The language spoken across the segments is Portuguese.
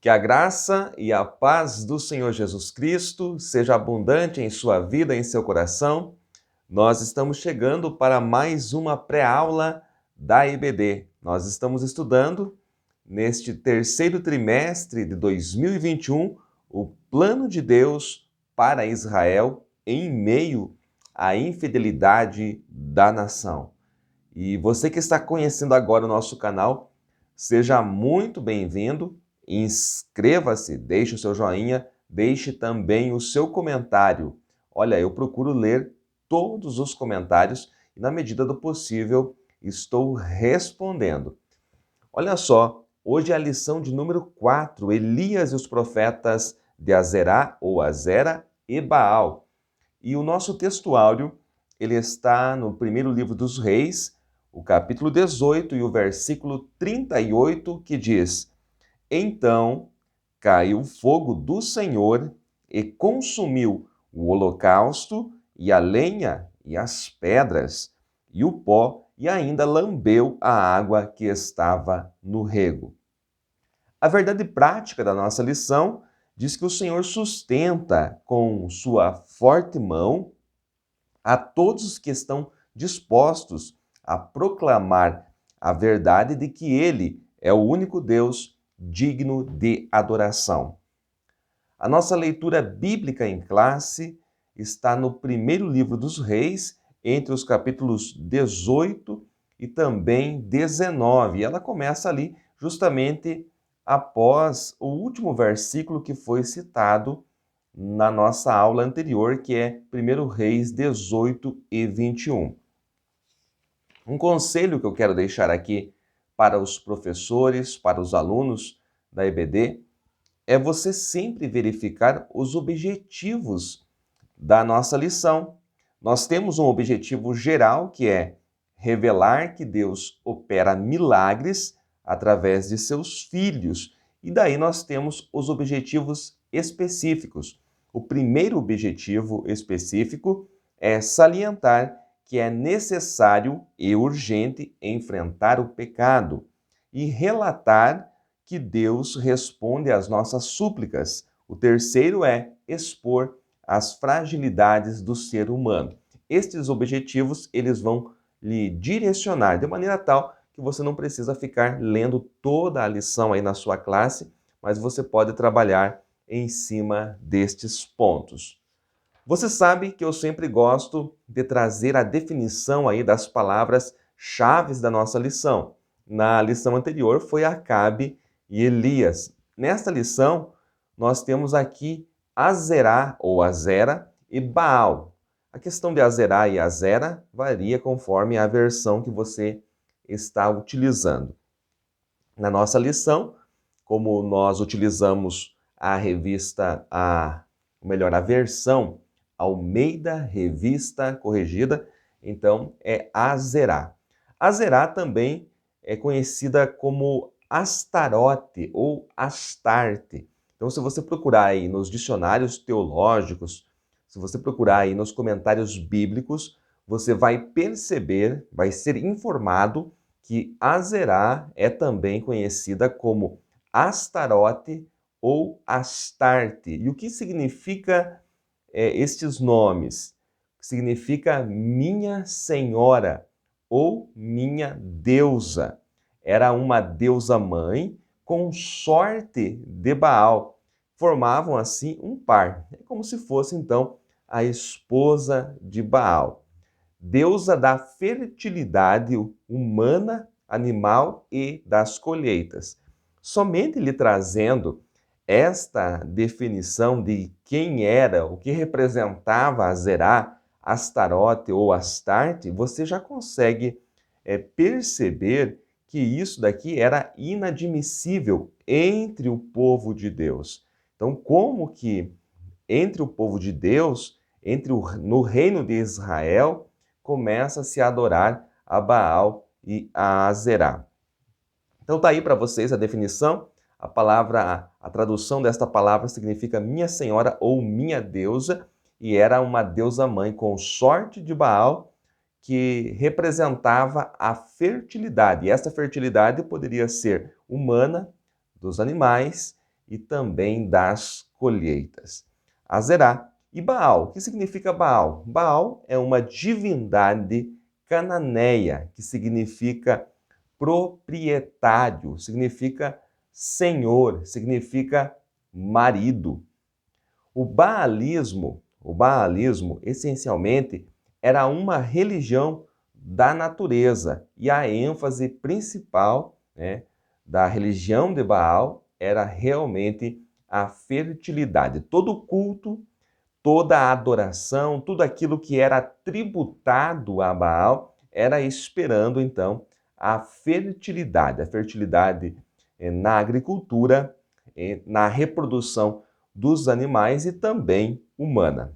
Que a graça e a paz do Senhor Jesus Cristo seja abundante em sua vida, em seu coração. Nós estamos chegando para mais uma pré-aula da EBD. Nós estamos estudando, neste terceiro trimestre de 2021, o plano de Deus para Israel em meio à infidelidade da nação. E você que está conhecendo agora o nosso canal, seja muito bem-vindo. Inscreva-se, deixe o seu joinha, deixe também o seu comentário. Olha, eu procuro ler todos os comentários e, na medida do possível, estou respondendo. Olha só, hoje é a lição de número 4, Elias e os profetas de Azerá ou Azera e Baal. E o nosso textuário, ele está no primeiro livro dos Reis, o capítulo 18 e o versículo 38, que diz: Então caiu o fogo do Senhor e consumiu o holocausto e a lenha e as pedras e o pó, e ainda lambeu a água que estava no rego. A verdade prática da nossa lição diz que o Senhor sustenta com sua forte mão a todos os que estão dispostos a proclamar a verdade de que Ele é o único Deus digno de adoração. A nossa leitura bíblica em classe está no primeiro livro dos Reis, entre os capítulos 18 e também 19. Ela começa ali justamente após o último versículo que foi citado na nossa aula anterior, que é 1 Reis 18 e 21. Um conselho que eu quero deixar aqui para os professores, para os alunos da EBD, é você sempre verificar os objetivos da nossa lição. Nós temos um objetivo geral, que é revelar que Deus opera milagres através de seus filhos. E daí nós temos os objetivos específicos. O primeiro objetivo específico é salientar que é necessário e urgente enfrentar o pecado e relatar que Deus responde às nossas súplicas. O terceiro é expor as fragilidades do ser humano. Estes objetivos, eles vão lhe direcionar de maneira tal que você não precisa ficar lendo toda a lição aí na sua classe, mas você pode trabalhar em cima destes pontos. Você sabe que eu sempre gosto de trazer a definição aí das palavras-chave da nossa lição. Na lição anterior foi Acabe e Elias. Nesta lição, nós temos aqui Azerá ou Azera e Baal. A questão de Azerá e Azera varia conforme a versão que você está utilizando. Na nossa lição, como nós utilizamos a versão Almeida Revista Corrigida, então é Azerá. Azerá também é conhecida como Astarote ou Astarte. Então, se você procurar aí nos dicionários teológicos, se você procurar aí nos comentários bíblicos, você vai perceber, vai ser informado que Azerá é também conhecida como Astarote ou Astarte. E o que significa estes nomes? Significa minha senhora ou minha deusa. Era uma deusa mãe consorte de Baal. Formavam assim um par. É como se fosse então a esposa de Baal. Deusa da fertilidade humana, animal e das colheitas. Somente lhe trazendo esta definição de quem era, o que representava Azerá, Astarote ou Astarte, você já consegue perceber que isso daqui era inadmissível entre o povo de Deus. Então, como que entre o povo de Deus, no reino de Israel, começa a se adorar a Baal e a Azerá? Então tá aí para vocês a definição. A tradução desta palavra significa minha senhora ou minha deusa, e era uma deusa mãe consorte de Baal, que representava a fertilidade. E essa fertilidade poderia ser humana, dos animais e também das colheitas. Azerá e Baal. O que significa Baal? Baal é uma divindade cananeia, que significa proprietário, significa senhor, significa marido. O baalismo essencialmente era uma religião da natureza e a ênfase principal, da religião de Baal era realmente a fertilidade. Todo culto, toda a adoração, tudo aquilo que era tributado a Baal era esperando então a fertilidade na agricultura, na reprodução dos animais e também humana.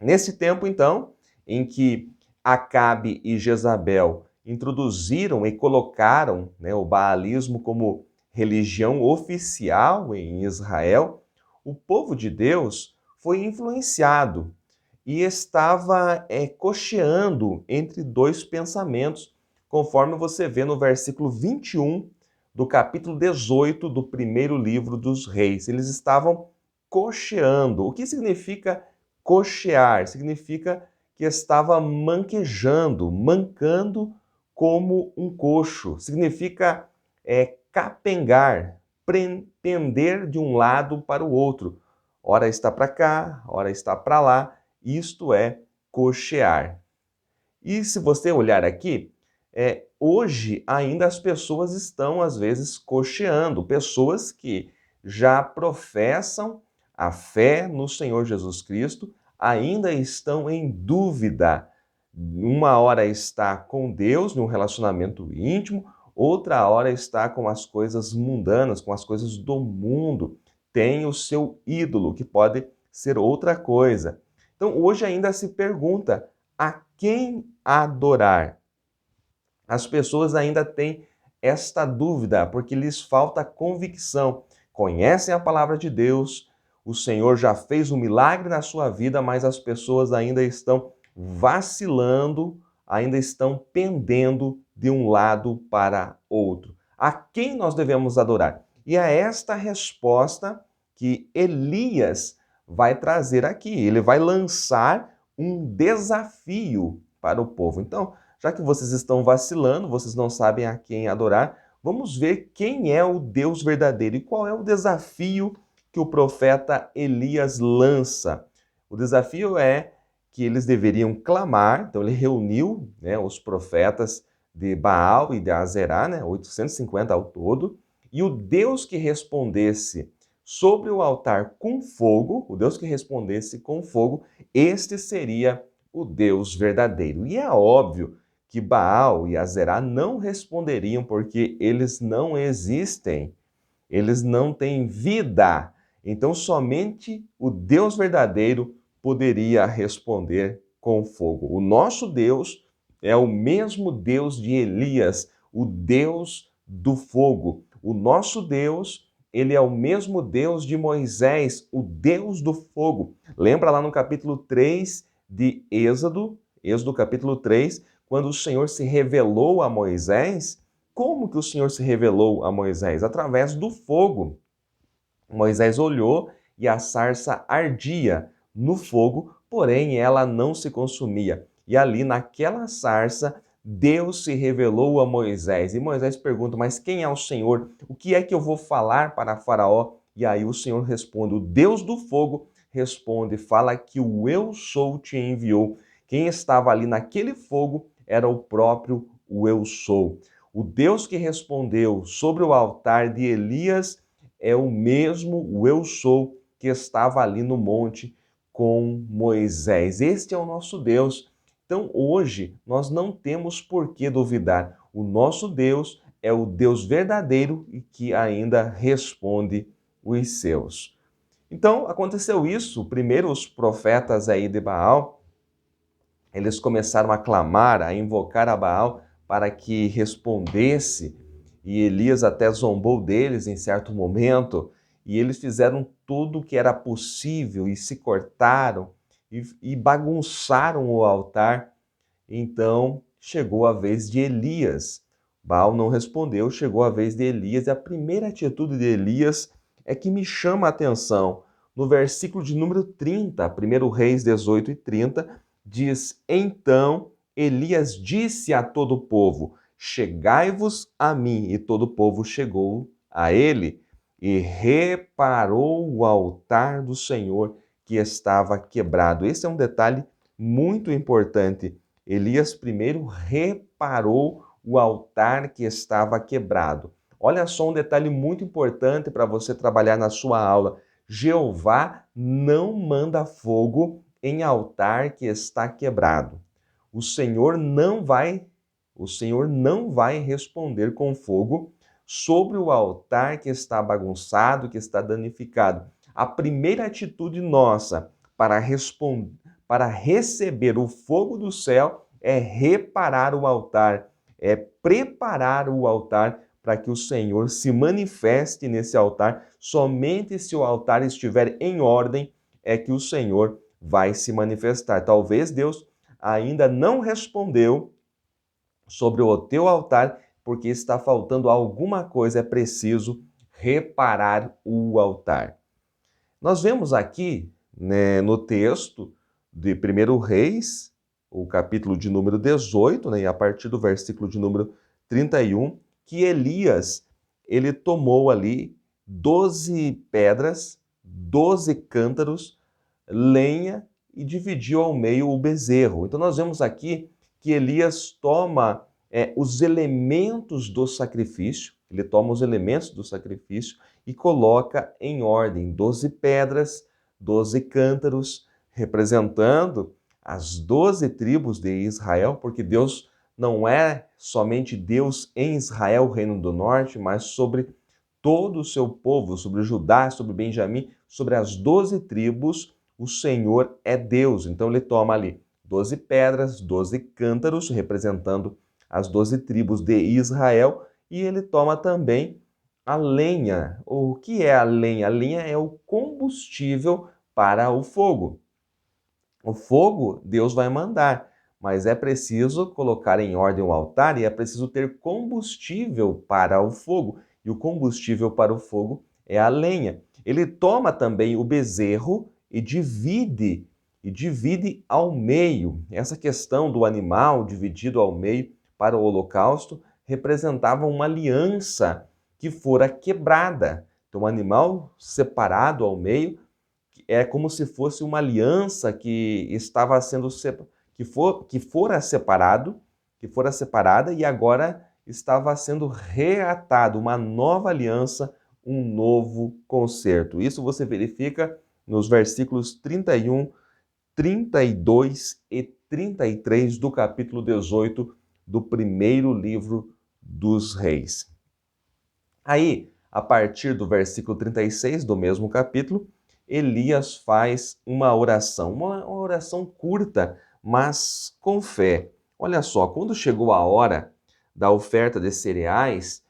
Nesse tempo, então, em que Acabe e Jezabel introduziram e colocaram o baalismo como religião oficial em Israel, o povo de Deus foi influenciado e estava cocheando entre dois pensamentos, conforme você vê no versículo 21 do capítulo 18 do primeiro livro dos Reis. Eles estavam cocheando. O que significa cochear? Significa que estava manquejando, mancando como um coxo. Significa capengar, pender de um lado para o outro. Ora está para cá, ora está para lá. Isto é cochear. E se você olhar aqui, hoje ainda as pessoas estão, às vezes, cocheando. Pessoas que já professam a fé no Senhor Jesus Cristo, ainda estão em dúvida. Uma hora está com Deus, num relacionamento íntimo, outra hora está com as coisas mundanas, com as coisas do mundo. Tem o seu ídolo, que pode ser outra coisa. Então, hoje ainda se pergunta a quem adorar. As pessoas ainda têm esta dúvida, porque lhes falta convicção. Conhecem a palavra de Deus, o Senhor já fez um milagre na sua vida, mas as pessoas ainda estão vacilando, ainda estão pendendo de um lado para outro. A quem nós devemos adorar? E é esta resposta que Elias vai trazer aqui. Ele vai lançar um desafio para o povo. Então, já que vocês estão vacilando, vocês não sabem a quem adorar, vamos ver quem é o Deus verdadeiro e qual é o desafio que o profeta Elias lança. O desafio é que eles deveriam clamar, então ele reuniu os profetas de Baal e de Azerá, 850 ao todo, e o Deus que respondesse sobre o altar com fogo, o Deus que respondesse com fogo, este seria o Deus verdadeiro. E é óbvio que Baal e Azerá não responderiam porque eles não existem, eles não têm vida. Então somente o Deus verdadeiro poderia responder com fogo. O nosso Deus é o mesmo Deus de Elias, o Deus do fogo. O nosso Deus, ele é o mesmo Deus de Moisés, o Deus do fogo. Lembra lá no capítulo 3 de Êxodo capítulo 3, quando o Senhor se revelou a Moisés? Como que o Senhor se revelou a Moisés? Através do fogo. Moisés olhou e a sarça ardia no fogo, porém ela não se consumia. E ali naquela sarça, Deus se revelou a Moisés. E Moisés pergunta, mas quem é o Senhor? O que é que eu vou falar para Faraó? E aí o Senhor responde, o Deus do fogo responde, fala que o Eu Sou te enviou. Quem estava ali naquele fogo era o próprio o Eu Sou. O Deus que respondeu sobre o altar de Elias é o mesmo o Eu Sou que estava ali no monte com Moisés. Este é o nosso Deus. Então hoje nós não temos por que duvidar. O nosso Deus é o Deus verdadeiro e que ainda responde os seus. Então aconteceu isso. Primeiro os profetas aí de Baal, eles começaram a clamar, a invocar a Baal para que respondesse, e Elias até zombou deles em certo momento, e eles fizeram tudo o que era possível e se cortaram e bagunçaram o altar. Então chegou a vez de Elias. Baal não respondeu, chegou a vez de Elias, e a primeira atitude de Elias é que me chama a atenção. No versículo de número 30, 1 Reis 18:30, diz: Então Elias disse a todo o povo: Chegai-vos a mim. E todo o povo chegou a ele e reparou o altar do Senhor que estava quebrado. Esse é um detalhe muito importante. Elias primeiro reparou o altar que estava quebrado. Olha só um detalhe muito importante para você trabalhar na sua aula. Jeová não manda fogo em altar que está quebrado. O Senhor não vai responder com fogo sobre o altar que está bagunçado, que está danificado. A primeira atitude nossa para receber o fogo do céu é reparar o altar, é preparar o altar para que o Senhor se manifeste nesse altar. Somente se o altar estiver em ordem é que o Senhor vai se manifestar. Talvez Deus ainda não respondeu sobre o teu altar porque está faltando alguma coisa, é preciso reparar o altar. Nós vemos aqui, né, no texto de 1 Reis, o capítulo de número 18, né, e a partir do versículo de número 31, que Elias, ele tomou ali 12 pedras, 12 cântaros, lenha e dividiu ao meio o bezerro. Então nós vemos aqui que Elias toma os elementos do sacrifício, ele toma os elementos do sacrifício e coloca em ordem 12 pedras, 12 cântaros, representando as 12 tribos de Israel, porque Deus não é somente Deus em Israel, o reino do norte, mas sobre todo o seu povo, sobre Judá, sobre Benjamim, sobre as 12 tribos, o Senhor é Deus. Então ele toma ali 12 pedras, 12 cântaros, representando as 12 tribos de Israel, e ele toma também a lenha. O que é a lenha? A lenha é o combustível para o fogo. O fogo Deus vai mandar, mas é preciso colocar em ordem o altar e é preciso ter combustível para o fogo. E o combustível para o fogo é a lenha. Ele toma também o bezerro e divide ao meio. Essa questão do animal dividido ao meio para o holocausto representava uma aliança que fora quebrada. Então, o animal separado ao meio é como se fosse uma aliança que estava sendo que fora separada e agora estava sendo reatado, uma nova aliança, um novo concerto. Isso você verifica nos versículos 31, 32 e 33 do capítulo 18 do primeiro livro dos Reis. Aí, a partir do versículo 36 do mesmo capítulo, Elias faz uma oração curta, mas com fé. Olha só, quando chegou a hora da oferta de cereais,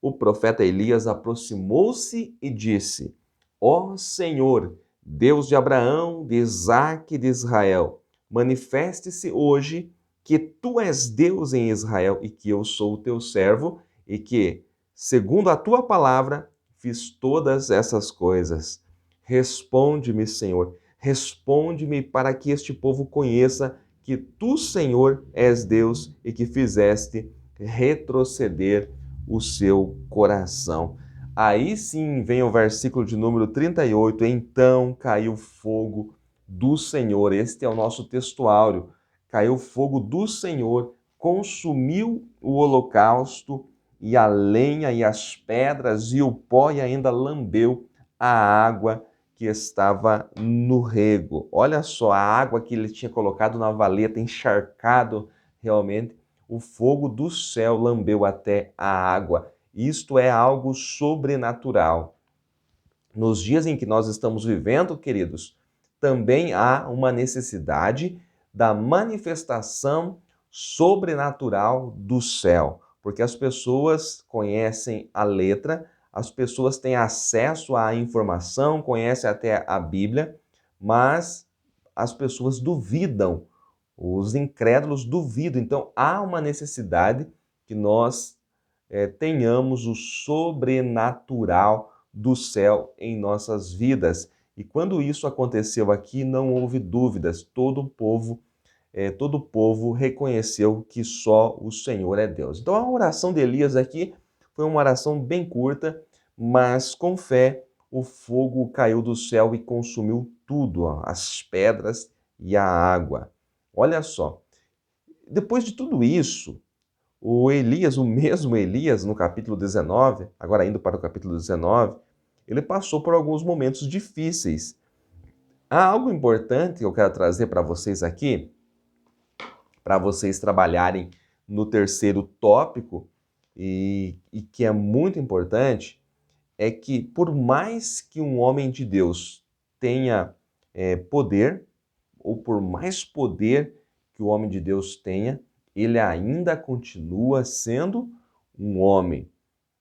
o profeta Elias aproximou-se e disse: Ó Senhor, Deus de Abraão, de Isaque e de Israel, manifeste-se hoje que tu és Deus em Israel e que eu sou o teu servo e que, segundo a tua palavra, fiz todas essas coisas. Responde-me, Senhor, responde-me para que este povo conheça que tu, Senhor, és Deus e que fizeste retroceder o seu coração. Aí sim vem o versículo de número 38, então caiu fogo do Senhor. Este é o nosso textuário. Caiu fogo do Senhor, consumiu o holocausto e a lenha e as pedras e o pó e ainda lambeu a água que estava no rego. Olha só, a água que ele tinha colocado na valeta, encharcado realmente, o fogo do céu lambeu até a água. Isto é algo sobrenatural. Nos dias em que nós estamos vivendo, queridos, também há uma necessidade da manifestação sobrenatural do céu, porque as pessoas conhecem a letra, as pessoas têm acesso à informação, conhecem até a Bíblia, mas as pessoas duvidam, os incrédulos duvidam. Então há uma necessidade que nós tenhamos o sobrenatural do céu em nossas vidas. E quando isso aconteceu aqui, não houve dúvidas, todo o povo reconheceu que só o Senhor é Deus. Então a oração de Elias aqui foi uma oração bem curta, mas com fé o fogo caiu do céu e consumiu tudo, ó, as pedras e a água. Olha só, depois de tudo isso, o Elias, o mesmo Elias, no capítulo 19, agora indo para o capítulo 19, ele passou por alguns momentos difíceis. Há algo importante que eu quero trazer para vocês aqui, para vocês trabalharem no terceiro tópico, e que é muito importante, é que por mais que um homem de Deus tenha poder, ou por mais poder que o homem de Deus tenha, ele ainda continua sendo um homem.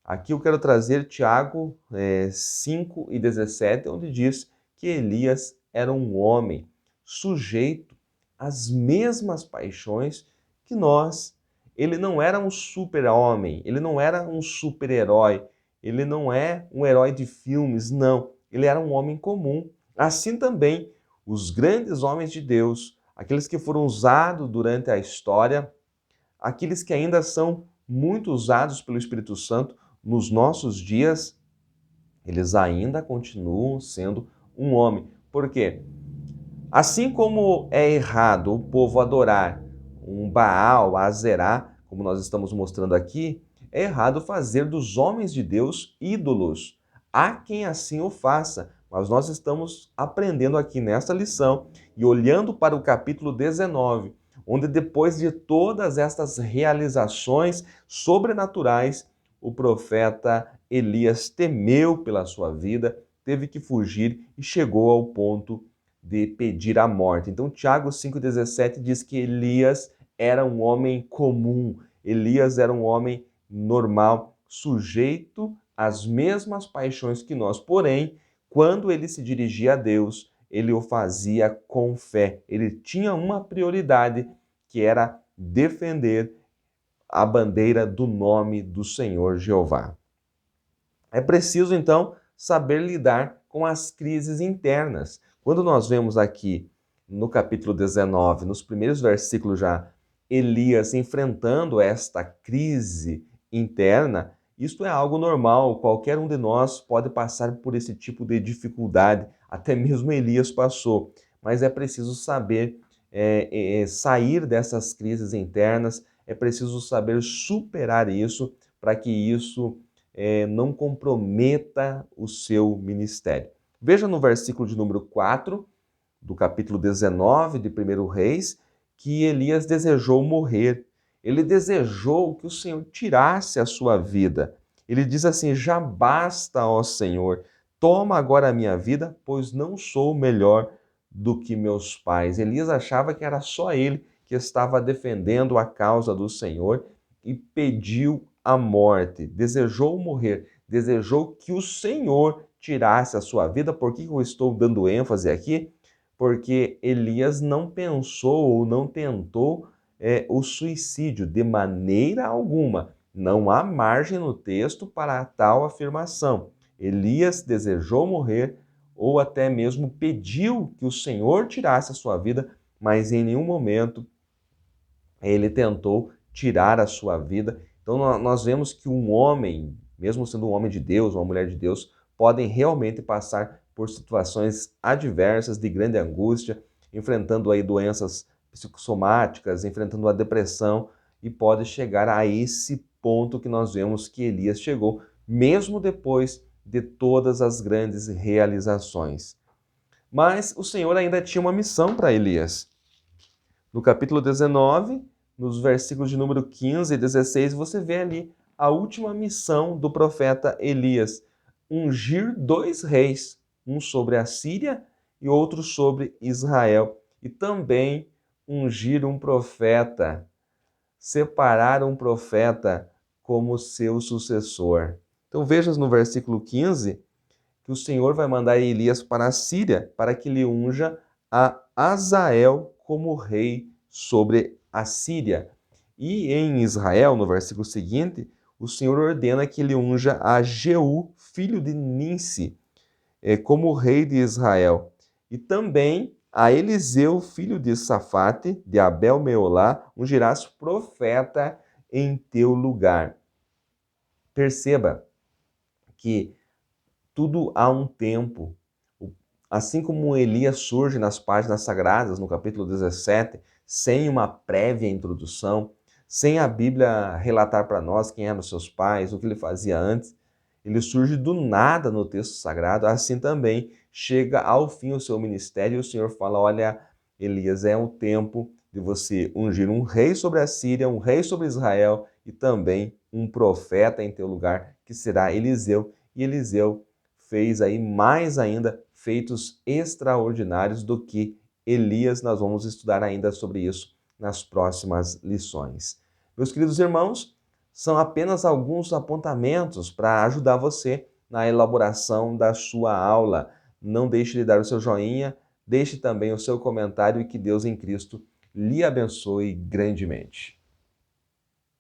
Aqui eu quero trazer Tiago 5:17, onde diz que Elias era um homem sujeito às mesmas paixões que nós. Ele não era um super-homem, ele não era um super-herói, ele não é um herói de filmes, não. Ele era um homem comum. Assim também, os grandes homens de Deus, aqueles que foram usados durante a história, aqueles que ainda são muito usados pelo Espírito Santo nos nossos dias, eles ainda continuam sendo um homem. Por quê? Assim como é errado o povo adorar um Baal, Azerá, como nós estamos mostrando aqui, é errado fazer dos homens de Deus ídolos. Há quem assim o faça, mas nós estamos aprendendo aqui nesta lição e olhando para o capítulo 19, onde depois de todas estas realizações sobrenaturais, o profeta Elias temeu pela sua vida, teve que fugir e chegou ao ponto de pedir a morte. Então, Tiago 5,17 diz que Elias era um homem comum, Elias era um homem normal, sujeito às mesmas paixões que nós. Porém, quando ele se dirigia a Deus, ele o fazia com fé. Ele tinha uma prioridade, que era defender a bandeira do nome do Senhor Jeová. É preciso, então, saber lidar com as crises internas. Quando nós vemos aqui no capítulo 19, nos primeiros versículos já, Elias enfrentando esta crise interna, isto é algo normal, qualquer um de nós pode passar por esse tipo de dificuldade, até mesmo Elias passou, mas é preciso saber sair dessas crises internas, é preciso saber superar isso para que isso não comprometa o seu ministério. Veja no versículo de número 4, do capítulo 19 de 1 Reis, que Elias desejou morrer. Ele desejou que o Senhor tirasse a sua vida. Ele diz assim: já basta, ó Senhor, toma agora a minha vida, pois não sou melhor do que meus pais. Elias achava que era só ele que estava defendendo a causa do Senhor e pediu a morte, desejou morrer, desejou que o Senhor tirasse a sua vida. Por que eu estou dando ênfase aqui? Porque Elias não pensou ou não tentou o suicídio de maneira alguma. Não há margem no texto para tal afirmação. Elias desejou morrer ou até mesmo pediu que o Senhor tirasse a sua vida, mas em nenhum momento ele tentou tirar a sua vida. Então nós vemos que um homem, mesmo sendo um homem de Deus, uma mulher de Deus, podem realmente passar por situações adversas, de grande angústia, enfrentando aí doenças psicossomáticas, enfrentando a depressão, e pode chegar a esse ponto que nós vemos que Elias chegou, mesmo depois de todas as grandes realizações. Mas o Senhor ainda tinha uma missão para Elias. No capítulo 19, nos versículos de número 15 e 16, você vê ali a última missão do profeta Elias: ungir 2 reis, um sobre a Síria e outro sobre Israel. E também ungir um profeta, separar um profeta como seu sucessor. Então veja no versículo 15 que o Senhor vai mandar Elias para a Síria para que lhe unja a Azael como rei sobre a Síria. E em Israel, no versículo seguinte, o Senhor ordena que ele unja a Jeú, filho de Ninsi, como rei de Israel. E também a Eliseu, filho de Safate, de Abel-Meolá, ungirás profeta em teu lugar. Perceba que tudo há um tempo. Assim como Elias surge nas páginas sagradas, no capítulo 17, sem uma prévia introdução, sem a Bíblia relatar para nós quem eram seus pais, o que ele fazia antes, ele surge do nada no texto sagrado, assim também chega ao fim o seu ministério e o Senhor fala, olha, Elias, é o tempo de você ungir um rei sobre a Síria, um rei sobre Israel e também um profeta em teu lugar, que será Eliseu. E Eliseu fez aí mais ainda feitos extraordinários do que Elias. Nós vamos estudar ainda sobre isso nas próximas lições. Meus queridos irmãos, são apenas alguns apontamentos para ajudar você na elaboração da sua aula. Não deixe de dar o seu joinha, deixe também o seu comentário e que Deus em Cristo lhe abençoe grandemente.